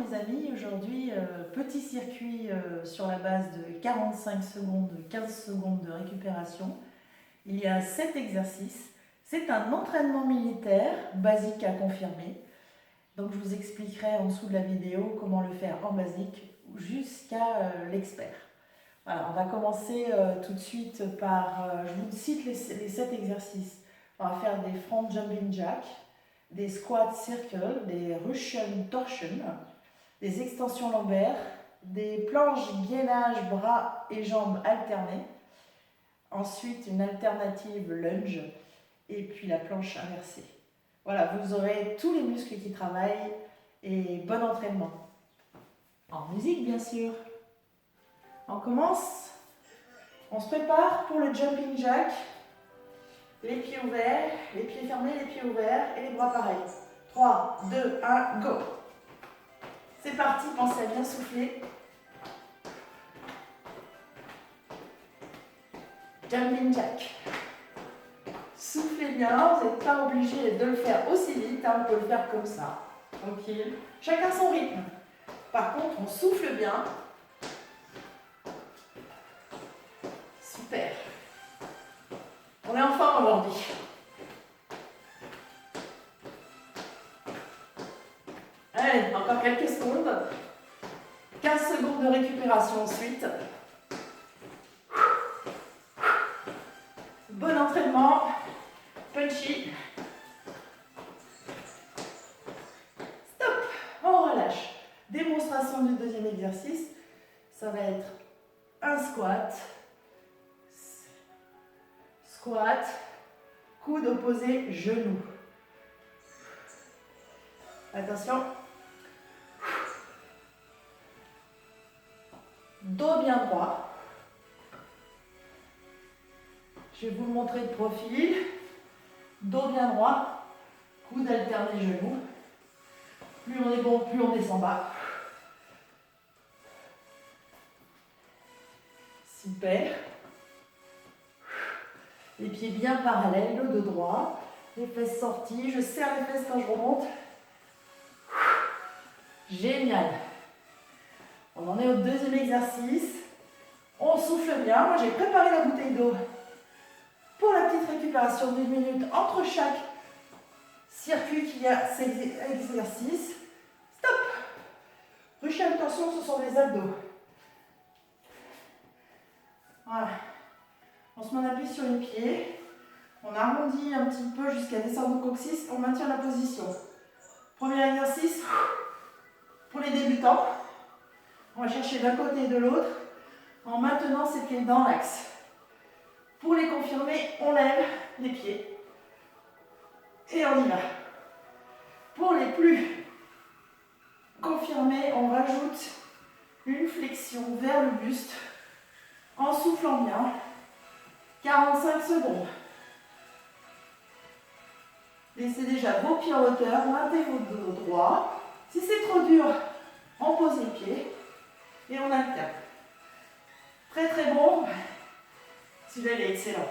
les amis, aujourd'hui petit circuit sur la base de 45 secondes, 15 secondes de récupération. Il y a 7 exercices. C'est un entraînement militaire basique à confirmer. Donc je vous expliquerai en dessous de la vidéo comment le faire en basique jusqu'à l'expert. Voilà, on va commencer tout de suite par, je vous cite les 7 exercices. On va faire des front jumping jack, des squats circle, des Russian torsion, des extensions lombaires, des planches gainage bras et jambes alternées, ensuite une alternative lunge et puis la planche inversée. Voilà, vous aurez tous les muscles qui travaillent et bon entraînement. En musique bien sûr. On commence, on se prépare pour le jumping jack. Les pieds ouverts, les pieds fermés, les pieds ouverts et les bras pareils. 3, 2, 1, go! C'est parti, pensez à bien souffler. Jumping jack. Soufflez bien, vous n'êtes pas obligé de le faire aussi vite, hein, on peut le faire comme ça. Tranquille. Chacun son rythme. Par contre, on souffle bien. Super. On est en forme aujourd'hui. Allez, encore quelques secondes. 15 secondes de récupération ensuite. Bon entraînement. Punchy. Stop. On relâche. Démonstration du deuxième exercice. Ça va être un squat. Squat. Coude opposé, genou. Attention. Dos bien droit. Je vais vous le montrer de profil. Dos bien droit. Coude alterné, genou. Plus on est bon, plus on descend bas. Super. Les pieds bien parallèles, le dos droit. Les fesses sorties. Je serre les fesses quand je remonte. Génial. On en est au deuxième exercice. On souffle bien. Moi, j'ai préparé la bouteille d'eau pour la petite récupération d'une minute entre chaque circuit qui a ces exercices. Stop. Russian torsion, ce sont les abdos. Voilà. On se met en appui sur les pieds. On arrondit un petit peu jusqu'à descendre au coccyx. On maintient la position. Premier exercice pour les débutants. On va chercher d'un côté et de l'autre en maintenant ses pieds dans l'axe. Pour les confirmer, on lève les pieds et on y va. Pour les plus confirmés, on rajoute une flexion vers le buste en soufflant bien. 45 secondes. Laissez déjà vos pieds en hauteur, maintenez votre dos droit. Si c'est trop dur, on pose les pieds et on alterne. Très très bon. Celui-là, il est excellent.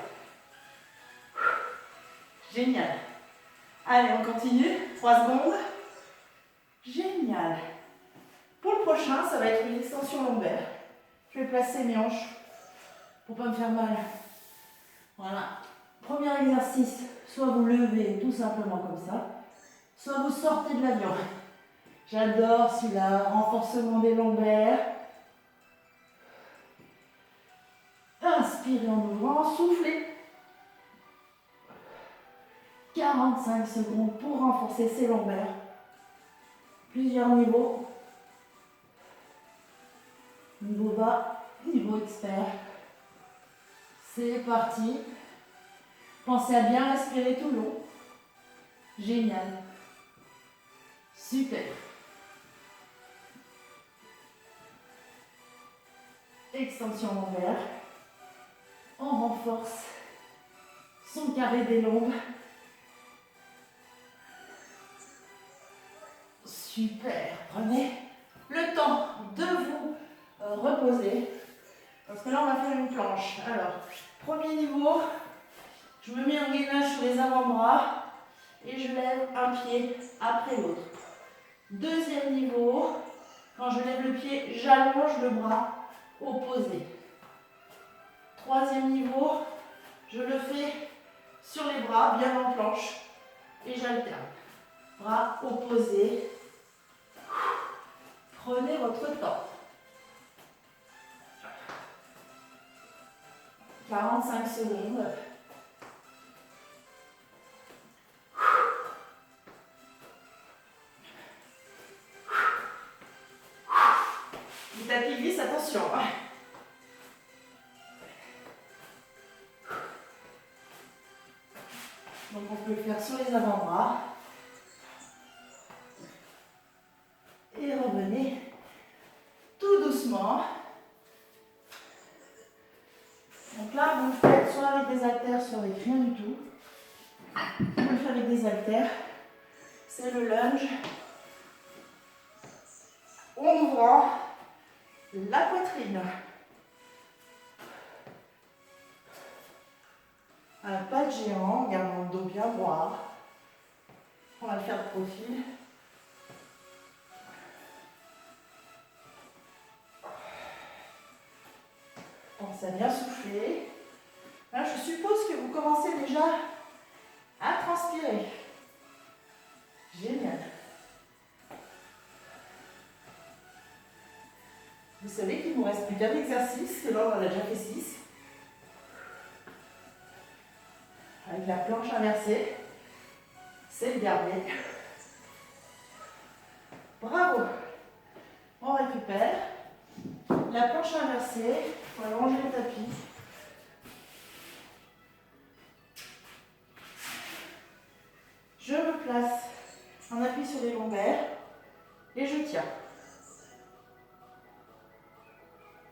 Génial. Allez, on continue. 3 secondes. Génial. Pour le prochain, ça va être une extension lombaire. Je vais placer mes hanches pour ne pas me faire mal. Voilà. Premier exercice, soit vous levez tout simplement comme ça, soit vous sortez de l'avion. J'adore celui-là, renforcement des lombaires. Inspirez en ouvrant, soufflez. 45 secondes pour renforcer ses lombaires. Plusieurs niveaux. Niveau bas, niveau expert. C'est parti. Pensez à bien respirer tout le long. Génial. Super. Extension lombaire. On renforce son carré des lombes. Super. Prenez le temps de vous reposer. Parce que là, on va faire une planche. Alors, premier niveau, je me mets en gainage sur les avant-bras et je lève un pied après l'autre. Deuxième niveau, pied, j'allonge le bras opposé. Troisième niveau, je le fais sur les bras, bien en planche, et j'alterne. Bras opposés. Prenez votre temps. 45 secondes. Le tapis glisse, attention. Donc on peut le faire sur les avant-bras. Et revenez tout doucement. Donc là, vous le faites soit avec des haltères, soit avec rien du tout. Vous le faites avec des haltères. C'est le lunge. En ouvrant la poitrine. Un pas de géant, en gardant le dos bien droit. On va le faire de profil. Pensez à bien souffler. Là, je suppose que vous commencez déjà à transpirer. Génial. Vous savez qu'il ne vous reste plus qu'un exercice, que là on en a déjà fait 6. Avec la planche inversée, c'est le dernier. Bravo. On récupère. La planche inversée, on va allonger le tapis. Je me place en appui sur les lombaires et je tiens.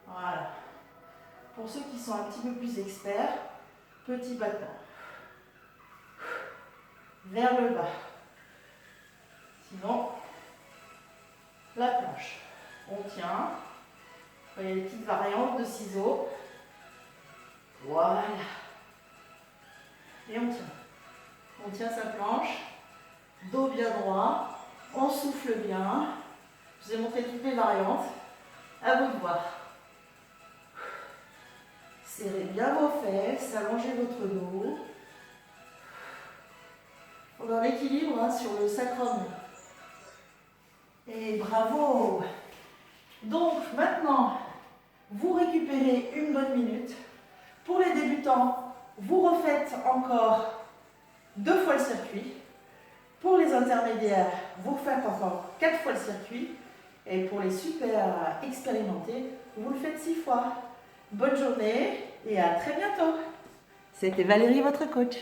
Voilà. Pour ceux qui sont un petit peu plus experts, petit battement. Vers le bas. Sinon, la planche. On tient. Vous voyez les petites variantes de ciseaux. Voilà. Et on tient. On tient sa planche. Dos bien droit. On souffle bien. Je vous ai montré toutes les variantes. À vous de voir. Serrez bien vos fesses. Allongez votre dos. On est en équilibre sur le sacrum. Et bravo! Donc maintenant, vous récupérez une bonne minute. Pour les débutants, vous refaites encore 2 fois le circuit. Pour les intermédiaires, vous faites encore 4 fois le circuit. Et pour les super expérimentés, vous le faites 6 fois. Bonne journée et à très bientôt. C'était Valérie, votre coach.